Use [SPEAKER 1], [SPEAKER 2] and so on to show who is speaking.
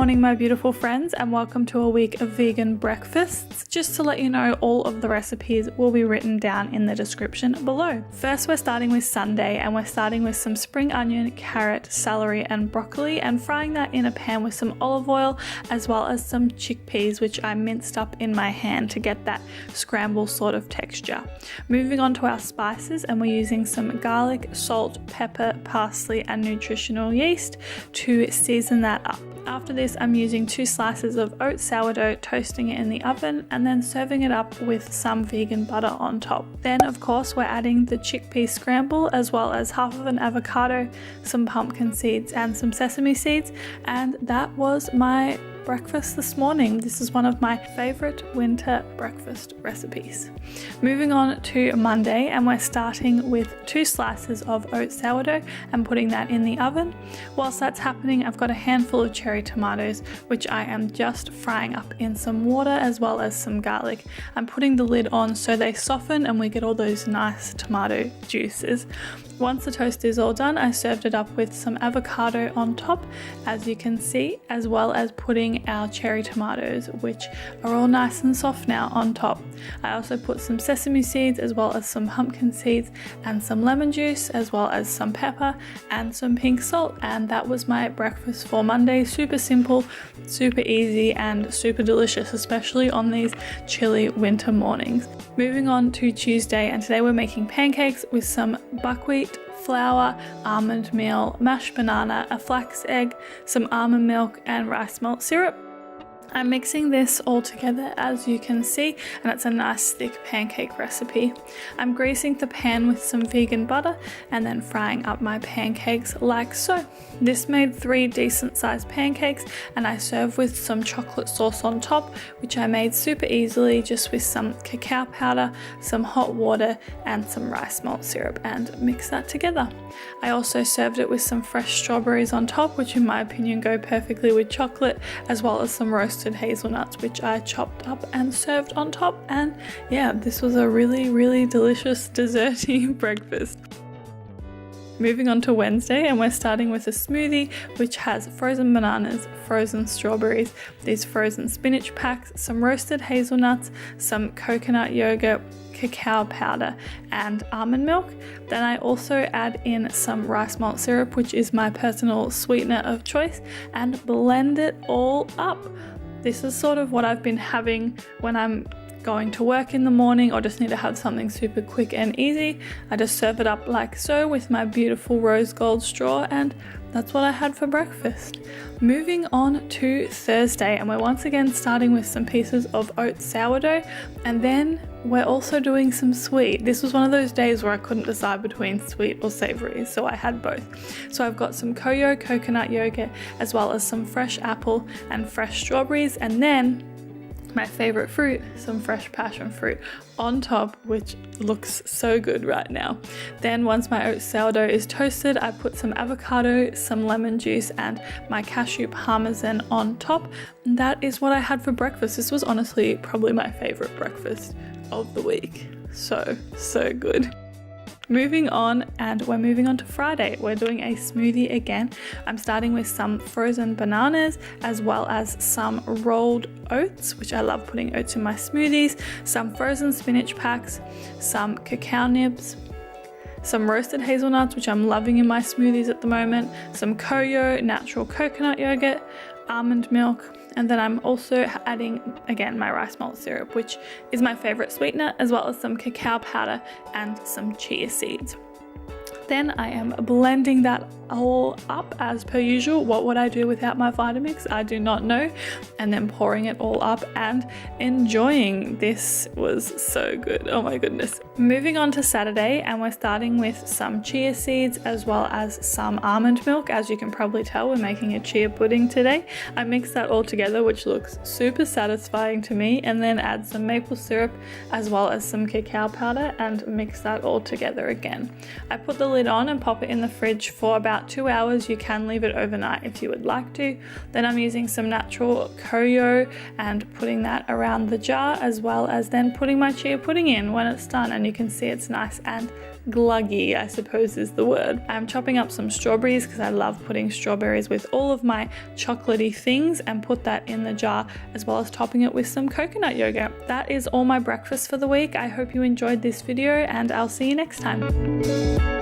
[SPEAKER 1] morning, my beautiful friends, and welcome to a week of vegan breakfasts. Just to let you know, all of the recipes will be written down in the description below. First, we're starting with Sunday, and we're starting with some spring onion, carrot, celery, and broccoli, and frying that in a pan with some olive oil, as well as some chickpeas, which I minced up in my hand to get that scramble sort of texture. Moving on to our spices, and we're using some garlic, salt, pepper, parsley, and nutritional yeast to season that up. After this, I'm using 2 slices of oat sourdough, toasting it in the oven, and then serving it up with some vegan butter on top. Then, of course, we're adding the chickpea scramble, as well as half of an avocado, some pumpkin seeds, and some sesame seeds, and that was my breakfast this morning. This is one of my favorite winter breakfast recipes. Moving on to Monday, and we're starting with 2 slices of oat sourdough and putting that in the oven. Whilst that's happening, I've got a handful of cherry tomatoes, which I am just frying up in some water, as well as some garlic. I'm putting the lid on so they soften and we get all those nice tomato juices. Once the toast is all done, I served it up with some avocado on top, as you can see, as well as putting our cherry tomatoes, which are all nice and soft now, on top. I also put some sesame seeds, as well as some pumpkin seeds, and some lemon juice, as well as some pepper and some pink salt, and that was my breakfast for Monday. Super simple, super easy, and super delicious, especially on these chilly winter mornings. Moving on to Tuesday, and today we're making pancakes with some buckwheat, flour, almond meal, mashed banana, a flax egg, some almond milk, and rice malt syrup. I'm mixing this all together, as you can see, and it's a nice thick pancake recipe. I'm greasing the pan with some vegan butter and then frying up my pancakes like so. This made 3 decent sized pancakes, and I serve with some chocolate sauce on top, which I made super easily just with some cacao powder, some hot water, and some rice malt syrup, and mix that together. I also served it with some fresh strawberries on top, which in my opinion go perfectly with chocolate, as well as some roasted hazelnuts, which I chopped up and served on top. And yeah, this was a really delicious desserty breakfast. Moving on to Wednesday, and we're starting with a smoothie which has frozen bananas, frozen strawberries, these frozen spinach packs, some roasted hazelnuts, some coconut yogurt, cacao powder, and almond milk. Then I also add in some rice malt syrup, which is my personal sweetener of choice, and blend it all up. This is sort of what I've been having when I'm going to work in the morning, or just need to have something super quick and easy. I just serve it up like so with my beautiful rose gold straw, and that's what I had for breakfast. Moving on to Thursday, and we're once again starting with some pieces of oat sourdough, and then we're also doing some sweet. This was one of those days where I couldn't decide between sweet or savory, so I had both. So I've got some Koyo coconut yogurt, as well as some fresh apple and fresh strawberries, and then my favorite fruit, some fresh passion fruit on top, which looks so good right now. Then once my oat sourdough is toasted, I put some avocado, some lemon juice, and my cashew parmesan on top. And that is what I had for breakfast. This was honestly probably my favorite breakfast of the week. So good. Moving on, and we're moving on to Friday. We're doing a smoothie again. I'm starting with some frozen bananas, as well as some rolled oats, which I love putting oats in my smoothies, some frozen spinach packs, some cacao nibs, some roasted hazelnuts, which I'm loving in my smoothies at the moment, some Koyo natural coconut yogurt, almond milk, and then I'm also adding, again, my rice malt syrup, which is my favorite sweetener, as well as some cacao powder and some chia seeds. Then I am blending that all up as per usual. What would I do without my Vitamix? I do not know. And then pouring it all up and enjoying. This was so good. Oh my goodness. Moving on to Saturday, and we're starting with some chia seeds, as well as some almond milk. As you can probably tell, we're making a chia pudding today. I mixed that all together, which looks super satisfying to me, and then add some maple syrup, as well as some cacao powder, and mix that all together again. I put the lid lid on and pop it in the fridge for about 2 hours. You can leave it overnight if you would like to. Then I'm using some natural koyo and putting that around the jar, as well as then putting my chia pudding in when it's done, and you can see it's nice and gluggy, I suppose is the word. I'm chopping up some strawberries because I love putting strawberries with all of my chocolatey things, and put that in the jar, as well as topping it with some coconut yogurt. That is all my breakfast for the week. I hope you enjoyed this video, and I'll see you next time.